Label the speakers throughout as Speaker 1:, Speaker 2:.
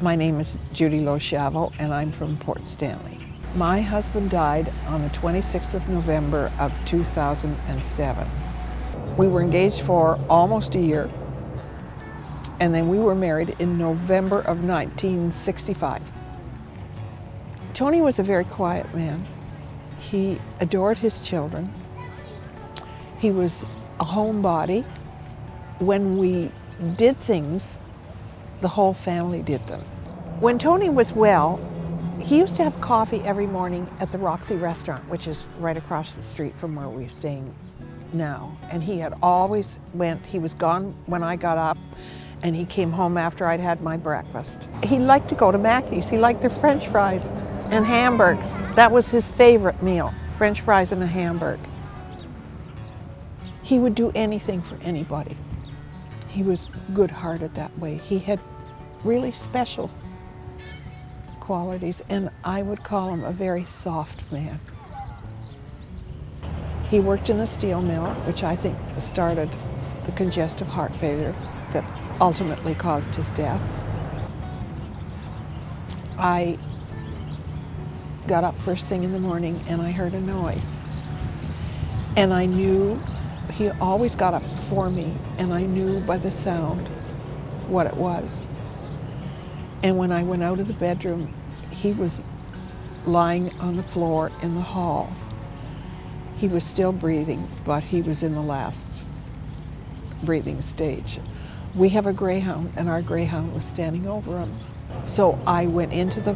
Speaker 1: My name is Judy and I'm from Port Stanley. My husband died on the 26th of November of 2007. We were engaged for almost a year, and then we were married in November of 1965. Tony was a very quiet man. He adored his children. He was a homebody. When we did things, the whole family did them. When Tony was well, he used to have coffee every morning at the Roxy restaurant, which is right across the street from where we're staying now. And he had always he was gone when I got up, and he came home after I'd had my breakfast. He liked to go to Mackey's. He liked their French fries and hamburgers. That was his favorite meal, French fries and a hamburger. He would do anything for anybody. He was good-hearted that way. He had really special qualities, and I would call him a very soft man. He worked in the steel mill, which I think started the congestive heart failure that ultimately caused his death. I got up first thing in the morning and I heard a noise. And I knew, he always got up before me, and I knew by the sound what it was. And when I went out of the bedroom, he was lying on the floor in the hall. He was still breathing, but he was in the last breathing stage. We have a greyhound, and our greyhound was standing over him. So I went into the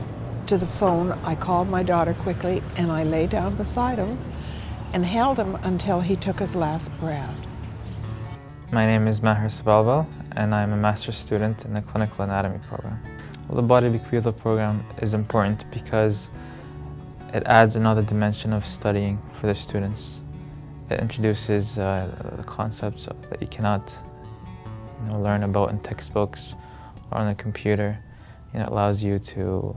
Speaker 1: phone, I called my daughter quickly, and I lay down beside him and held him until he took his last breath.
Speaker 2: My name is Maher Sabalbal, and I'm a master's student in the clinical anatomy program. Well, the body bequeathal program is important because it adds another dimension of studying for the students. It introduces the concepts that you cannot learn about in textbooks or on a computer. It allows you to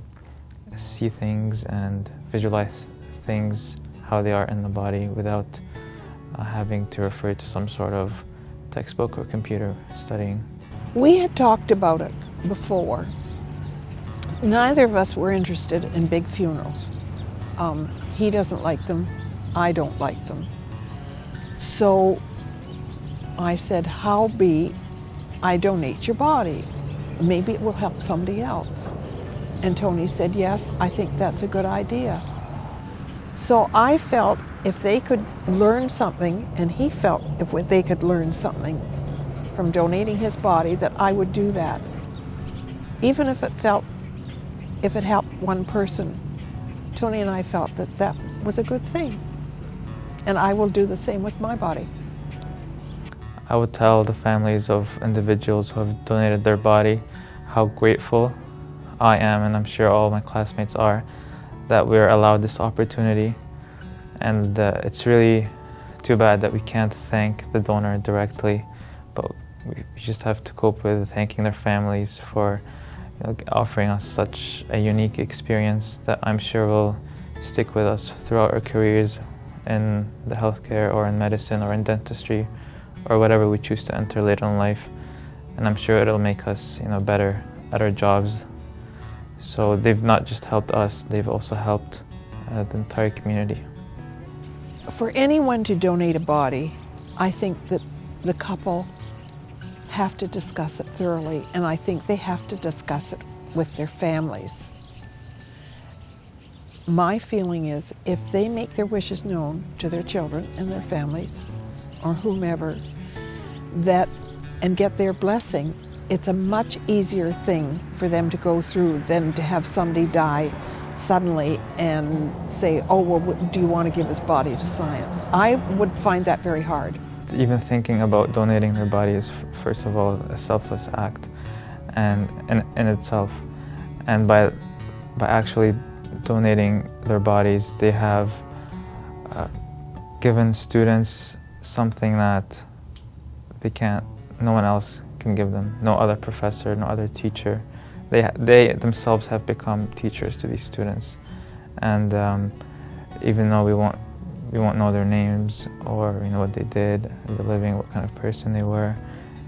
Speaker 2: see things and visualize things, how they are in the body, without having to refer to some sort of textbook or computer studying.
Speaker 1: We had talked about it before. Neither of us were interested in big funerals. He doesn't like them, I don't like them. So I said, howbeit, I donate your body. Maybe it will help somebody else. And Tony said, yes, I think that's a good idea. So I felt if they could learn something, and he felt if they could learn something from donating his body, that I would do that. Even if it helped one person, Tony and I felt that that was a good thing. And I will do the same with my body.
Speaker 2: I would tell the families of individuals who have donated their body how grateful I am, and I'm sure all my classmates are, that we're allowed this opportunity. And it's really too bad that we can't thank the donor directly, but we just have to cope with thanking their families for offering us such a unique experience that I'm sure will stick with us throughout our careers in the healthcare or in medicine or in dentistry or whatever we choose to enter later in life. And I'm sure it'll make us better at our jobs. So they've not just helped us, they've also helped the entire community.
Speaker 1: For anyone to donate a body, I think that the couple have to discuss it thoroughly, and I think they have to discuss it with their families. My feeling is if they make their wishes known to their children and their families, or whomever, and get their blessing, it's a much easier thing for them to go through than to have somebody die suddenly and say, oh, well, do you want to give his body to science? I would find that very hard.
Speaker 2: Even thinking about donating their body is, first of all, a selfless act and in itself. And by actually donating their bodies, they have given students something that no one else can give them. No other professor, no other teacher. They themselves have become teachers to these students. And even though we won't know their names or what they did as a living, what kind of person they were,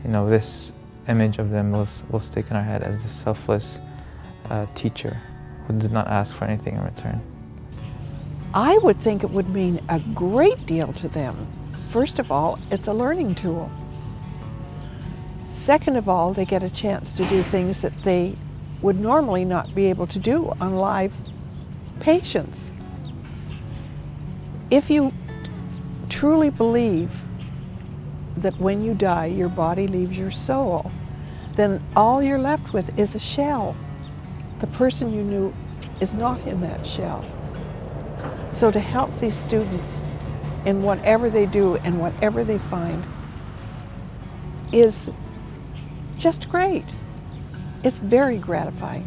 Speaker 2: this image of them will stick in our head as this selfless a teacher who did not ask for anything in return?
Speaker 1: I would think it would mean a great deal to them. First of all, it's a learning tool. Second of all, they get a chance to do things that they would normally not be able to do on live patients. If you truly believe that when you die, your body leaves your soul, then all you're left with is a shell. The person you knew is not in that shell. So to help these students in whatever they do and whatever they find is just great. It's very gratifying.